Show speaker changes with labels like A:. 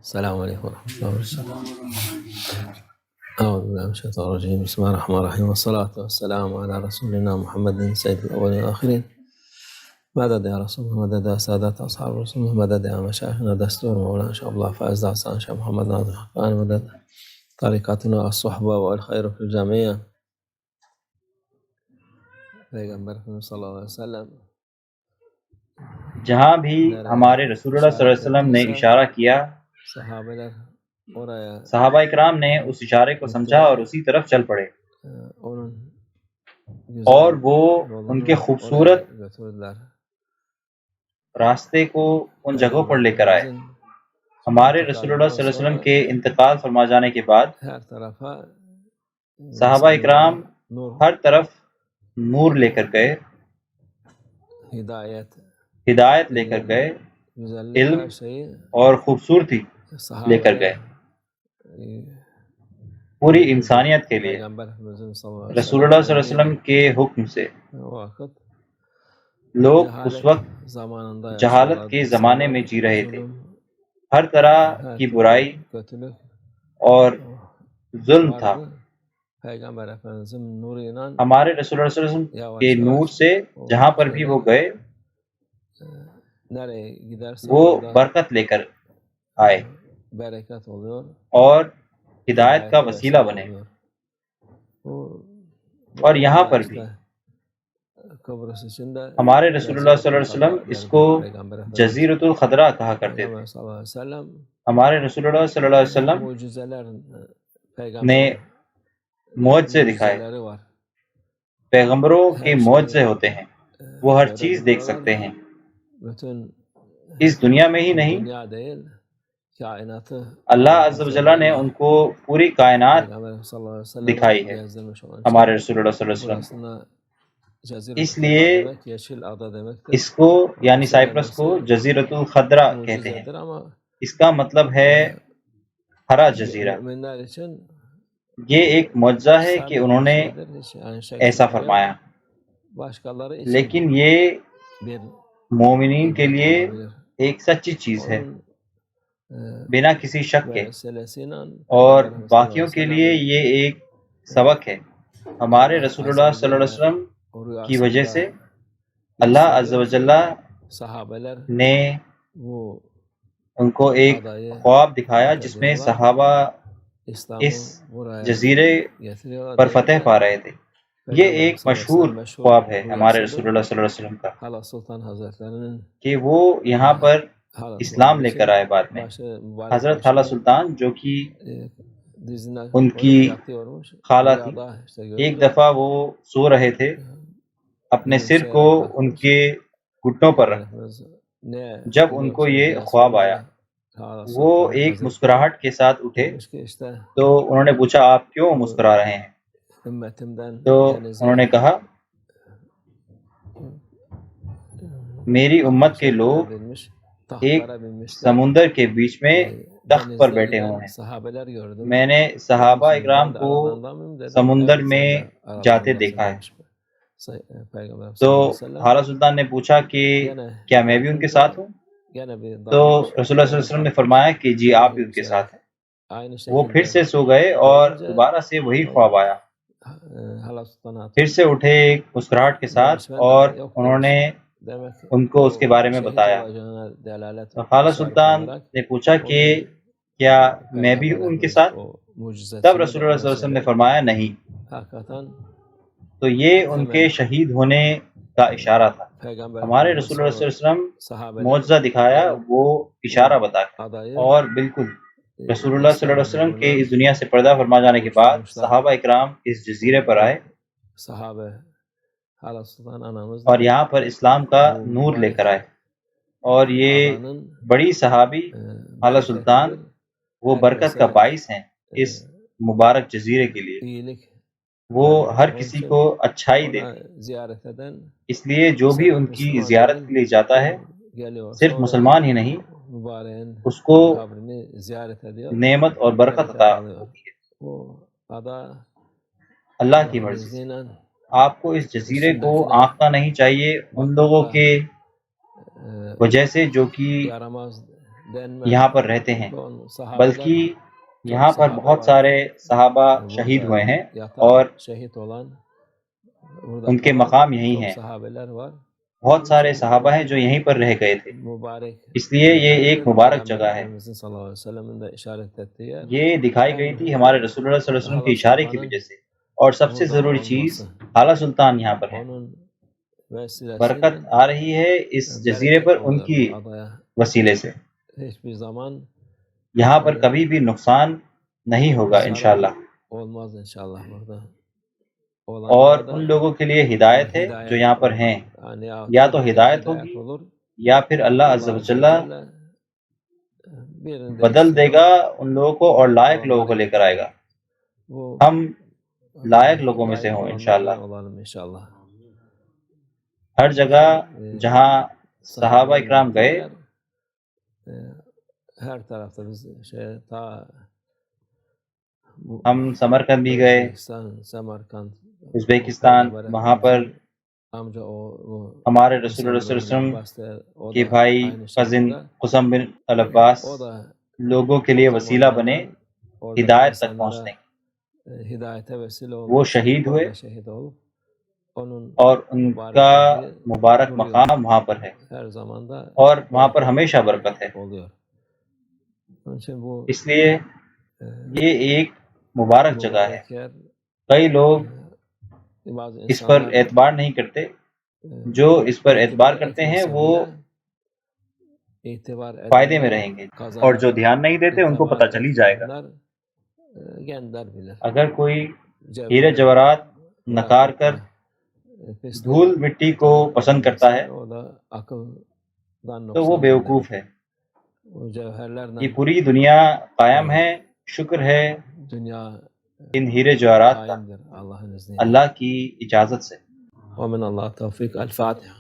A: السلام عليكم ورحمة الله وبركاته. أعوذ بالله من الشيطان الرجيم. بسم الله الرحمن الرحيم، والصلاة والسلام على رسولنا محمد سيد الأولين والآخرين. مدد يا رسول الله، مدد يا سادات أصحاب رسول الله، مدد يا مشايخنا دستور مولانا شيخ الله فائز دعسان شيخ محمد ناظر حقان، مدد طريقتنا الصحبة والخير في الجميع. پیغمبر صلی اللہ علیہ وسلم
B: جہاں بھی ہمارے رسول اللہ صلی اللہ علیہ وسلم نے اشارہ کیا، صحابہ اکرام نے اس اشارے کو سمجھا اور اسی طرف چل پڑے، اور وہ ان کے خوبصورت راستے کو ان جگہوں پر لے کر آئے۔ ہمارے رسول اللہ صلی اللہ علیہ وسلم کے انتقال فرما جانے کے بعد صحابہ اکرام ہر طرف نور لے کر گئے، ہدایت لے کر گئے، علم اور خوبصورتی لے کر گئے پوری انسانیت کے لیے۔ رسول اللہ صلی اللہ علیہ وسلم کے حکم سے لوگ اس وقت جہالت کے زمانے میں جی رہے تھے، ہر طرح کی برائی اور ظلم تھا۔ ہمارے رسول اللہ صلی اللہ علیہ وسلم کے نور سے جہاں پر بھی وہ گئے وہ برکت لے کر آئے اور ہدایت کا وسیلہ بنے، اور یہاں پر بھی ہمارے رسول اللہ صلی اللہ علیہ وسلم اس کو جزیرۃ الخضرا کہا کرتے تھے۔ ہمارے رسول اللہ صلی اللہ علیہ وسلم نے معجزے دکھائے۔ پیغمبروں کے معجزے ہوتے ہیں، وہ ہر چیز دیکھ سکتے ہیں، اس دنیا میں ہی نہیں، اللہ عز و جل نے ان کو پوری کائنات دکھائی ہے، ہمارے رسول اللہ صلی اللہ علیہ وسلم۔ اس لیے اس کو یعنی سائپرس کو جزیرۃ الخضرا کہتے ہیں۔ اس کا مطلب ہے ہرا جزیرہ۔ یہ ایک معجزہ ہے کہ انہوں نے ایسا فرمایا، لیکن یہ مومنین کے لیے ایک سچی چیز ہے بنا کسی شک کے، اور باقیوں کے لیے یہ ایک سبق ہے۔ ہمارے رسول اللہ صلی اللہ علیہ وسلم کی وجہ سے اللہ عز و جل نے ان کو ایک خواب دکھایا جس میں صحابہ اس جزیرے پر فتح پا رہے تھے۔ یہ ایک مشہور خواب ہے ہمارے رسول اللہ صلی اللہ علیہ وسلم کا کہ وہ یہاں پر اسلام لے کر آئے۔ بعد میں حضرت حالہ سلطان جو کہ ان کی خالہ تھی، ایک دفعہ وہ سو رہے تھے، اپنے سر کو ان کے گھٹنوں پر رکھا۔ جب ان کو یہ خواب آیا وہ ایک مسکراہٹ کے ساتھ اٹھے، تو انہوں نے پوچھا آپ کیوں مسکرا رہے ہیں؟ تو انہوں نے کہا میری امت کے لوگ ایک سمندر کے بیچ میں تخت پر بیٹھے ہوئے ہیں، میں نے صحابہ اکرام کو سمندر میں جاتے دیکھا ہے۔ تو حالہ سلطان نے پوچھا کہ کیا میں بھی ان کے ساتھ ہوں؟ تو رسول اللہ صلی اللہ علیہ وسلم نے فرمایا کہ جی آپ بھی ان کے ساتھ ہیں۔ وہ پھر سے سو گئے اور دوبارہ سے وہی خواب آیا۔ پھر سے اٹھے ایک مسکراہٹ کے ساتھ اور انہوں نے ان کو اس کے بارے میں بتایا۔ تو حالہ سلطان نے پوچھا کہ کیا میں بھی ہوں ان کے ساتھ؟ تب رسول اللہ صلی اللہ علیہ وسلم نے فرمایا نہیں۔ تو یہ ان کے شہید ہونے کا اشارہ تھا۔ ہمارے رسول اللہ صلی اللہ علیہ وسلم معجزہ دکھایا، وہ اشارہ بتا اور بالکل رسول اللہ صلی اللہ علیہ وسلم کے اس دنیا سے پردہ فرما جانے کے بعد صحابہ اکرام اس جزیرے پر آئے اور یہاں پر اسلام کا نور لے کر آئے، اور یہ بڑی صحابی حالہ سلطان وہ برکت کا باعث ہیں اس مبارک جزیرے کے لیے۔ وہ ہر کسی کو اچھائی دیتے، اس لیے جو بھی ان کی زیارت کے لیے جاتا ہے صرف مسلمان ہی نہیں، اس کو نعمت اور برکت عطا ہوتی ہے اللہ کی مرضی سے۔ آپ کو اس جزیرے کو آنکنا نہیں چاہیے ان لوگوں کے وجہ سے جو کہ یہاں پر رہتے ہیں، بلکہ یہاں پر بہت سارے صحابہ شہید ہوئے ہیں اور ان کے مقام یہی ہیں۔ بہت سارے صحابہ ہیں جو یہیں پر رہ گئے تھے، اس لیے یہ ایک مبارک جگہ ہے۔ یہ دکھائی گئی تھی ہمارے رسول اللہ صلی اللہ علیہ وسلم کے اشارے کی وجہ سے، اور سب سے ضروری چیز خالہ سلطان یہاں پر ہے۔ برکت آ رہی ہے اس جزیرے پر ان کی وسیلے سے۔ یہاں پر کبھی بھی نقصان نہیں ہوگا انشاءاللہ، اور ان لوگوں کے لیے ہدایت ہے جو یہاں پر ہیں۔ یا تو ہدایت ہوگی یا پھر اللہ عز و جل بدل دے گا ان لوگوں کو اور لائق لوگوں کو لے کر آئے گا۔ ہم لائق لوگوں میں سے ہوں انشاءاللہ۔ ہر جگہ جہاں صحابہ اکرام گئے، ہم سمرقند بھی گئے، ازبیکستان، وہاں پر ہمارے رسول اللہ صلی اللہ علیہ وسلم کے بھائی کزن قسم بن العباس لوگوں کے لیے وسیلہ بنے ہدایت تک پہنچنے کے۔ وہ شہید ہوئے اور ان کا مبارک مقام وہاں پر ہے، اور وہاں پر ہمیشہ برکت ہے۔ اس لیے یہ ایک مبارک جگہ ہے۔ کئی لوگ اس پر اعتبار نہیں کرتے، جو اس پر اعتبار کرتے ہیں وہ فائدے میں رہیں گے، اور جو دھیان نہیں دیتے ان کو پتہ چل ہی جائے گا۔ اگر کوئی ہیرے جواہرات نکار کر دھول مٹی کو پسند کرتا ہے تو وہ بیوقوف ہے۔ یہ پوری دنیا قائم ہے، شکر ہے ان ہیرے جواہرات کا، اللہ کی اجازت سے۔
A: ومن اللہ توفیق۔ الفاتحہ۔